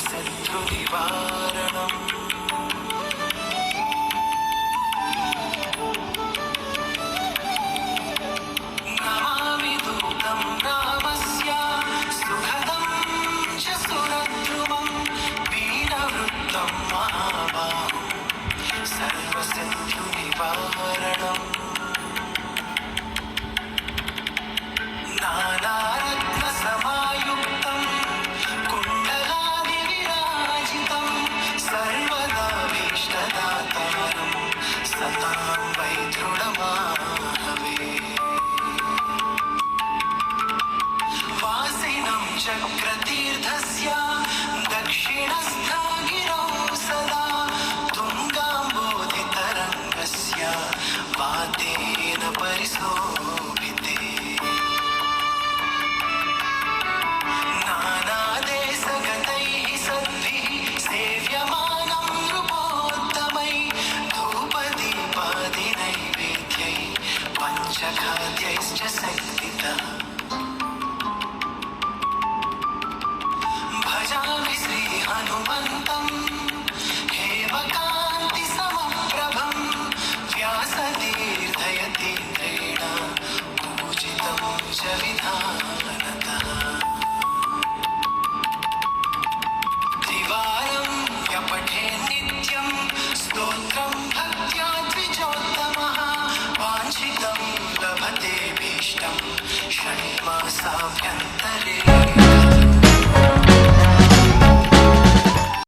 सर्वशत्रुनिवारणम् नमामि दूतं रामस्य सुखदं च सुरद्रुमं वीरवृत्तं महाबाहुं सर्वशत्रुनिवारणम् नानारत्नसमायुक्तं कुण्डलादिविराजितं सर्वदाभीष्टदातारं सतां वै दृढमाहवे वासिनं चक्रतीर्थस्य दक्षिणस्थगिरौ सदा तुङ्गाम्बोधितरङ्गस्य वातेन परिशोभिते नानादेशगतैः सद्भिः सेव्यमानं नृपोत्तमैः धूपदीपादिनैवेद्यैः पञ्चखाद्यैश्च संस्थितः भजामि श्रीहनुमन्तं हेमकान्तिसमप्रभं व्यासतीर्थयतीन्द्रेण पूजितं च विधानतः त्रिवारं व्यपठे नित्यं स्तोत्रं भक्त्या द्विजोत्तमः वाञ्छितं लभते भीष्टं षण्मासाभ्यन्तरे